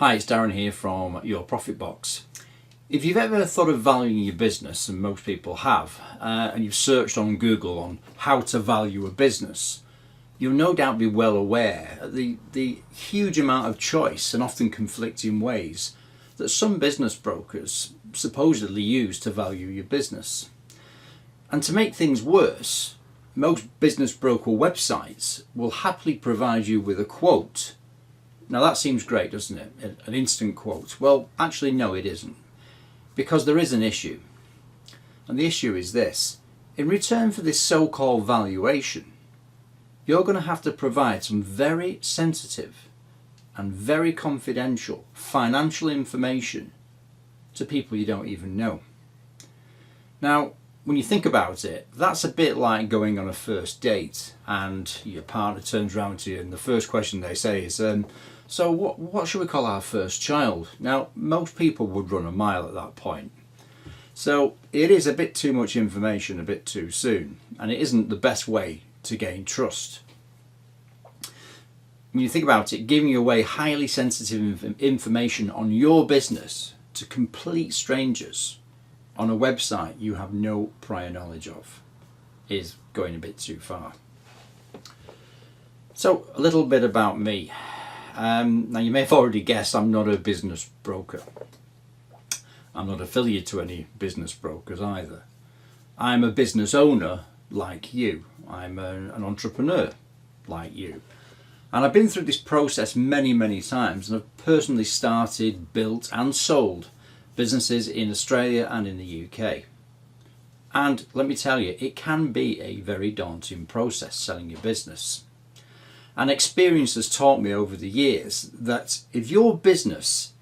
Hi, it's Darren here from Your Profit Box. If you've ever thought of valuing your business, and most people have, and you've searched on Google on how to value a business, you'll no doubt be well aware of the huge amount of choice and often conflicting ways that some business brokers supposedly use to value your business. And to make things worse, most business broker websites will happily provide you with a quote. Now that seems great, doesn't it? An instant quote. Well, actually no, it isn't. Because there is an issue. And the issue is this. In return for this so-called valuation, you're going to have to provide some very sensitive and very confidential financial information to people you don't even know. Now, when you think about it, that's a bit like going on a first date and your partner turns around to you and the first question they say is, so what should we call our first child? Now, most people would run a mile at that point. So it is a bit too much information a bit too soon, and it isn't the best way to gain trust. When you think about it, giving away highly sensitive information on your business to complete strangers on a website you have no prior knowledge of is going a bit too far. So a little bit about me. Now you may have already guessed I'm not a business broker. I'm not affiliated to any business brokers either. I'm a business owner like you. I'm an entrepreneur like you. And I've been through this process many times, and I've personally started, built and sold businesses in Australia and in the UK. And let me tell you, it can be a very daunting process selling your business. And experience has taught me over the years that if your business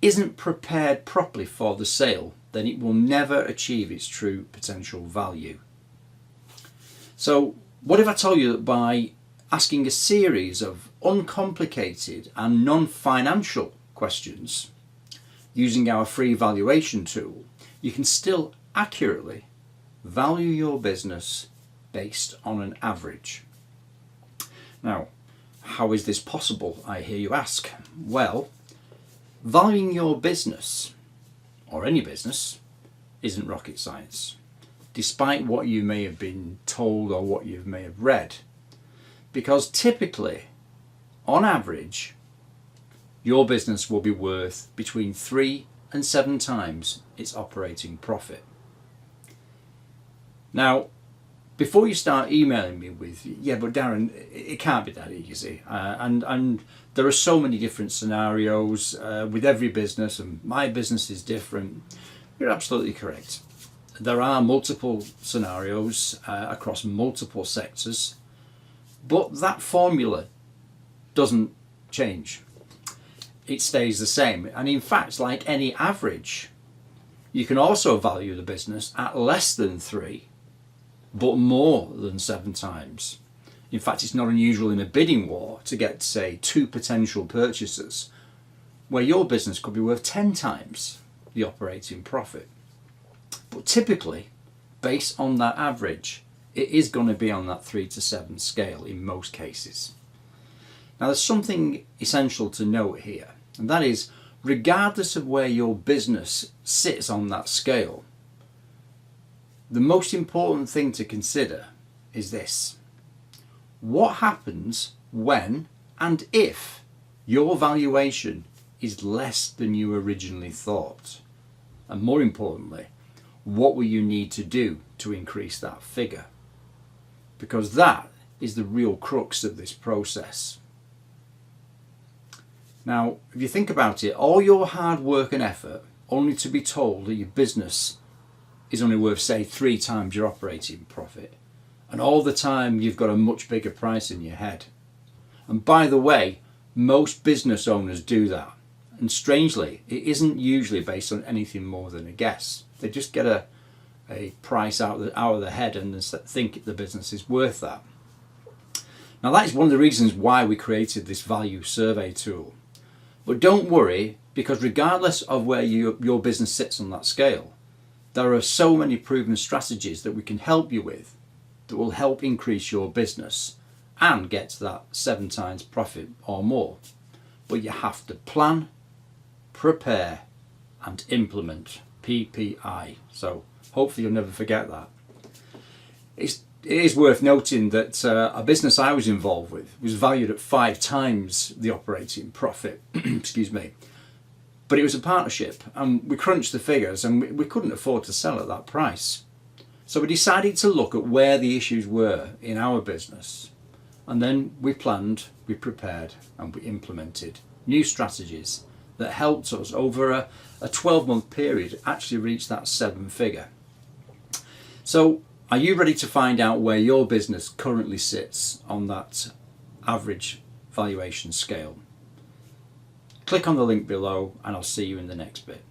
isn't prepared properly for the sale, then it will never achieve its true potential value. So what if I told you that by asking a series of uncomplicated and non-financial questions using our free valuation tool, you can still accurately value your business based on an average. Now, how is this possible, I hear you ask? Well, valuing your business, or any business, isn't rocket science, despite what you may have been told or what you may have read. Because typically, on average, your business will be worth between 3 and 7 times its operating profit. Now, before you start emailing me with, yeah, but Darren, it can't be that easy. And there are so many different scenarios with every business, and my business is different. You're absolutely correct. There are multiple scenarios across multiple sectors, but that formula doesn't change. It stays the same. And in fact, like any average, you can also value the business at less than 3, but more than 7 times. In fact, it's not unusual in a bidding war to get, say, 2 potential purchasers, where your business could be worth 10 times the operating profit. But typically, based on that average, it is going to be on that 3 to 7 scale in most cases. Now, there's something essential to note here, and that is, regardless of where your business sits on that scale, the most important thing to consider is this. What happens when and if your valuation is less than you originally thought? And more importantly, what will you need to do to increase that figure? Because that is the real crux of this process. Now, if you think about it, all your hard work and effort only to be told that your business is only worth, say, 3 times your operating profit, and all the time you've got a much bigger price in your head. And by the way, most business owners do that, and strangely, it isn't usually based on anything more than a guess. They just get a price out of their head and think the business is worth that. Now, that is one of the reasons why we created this value survey tool. But don't worry, because regardless of where your business sits on that scale, there are so many proven strategies that we can help you with that will help increase your business and get to that 7 times profit or more. But you have to plan prepare and implement, PPI. So hopefully you'll never forget that. It is worth noting that a business I was involved with was valued at 5 times the operating profit, excuse me. But it was a partnership, and we crunched the figures, and we couldn't afford to sell at that price. So we decided to look at where the issues were in our business. And then we planned, we prepared, and we implemented new strategies that helped us over a 12-month period actually reach that 7 figure. So are you ready to find out where your business currently sits on that average valuation scale? Click on the link below and I'll see you in the next bit.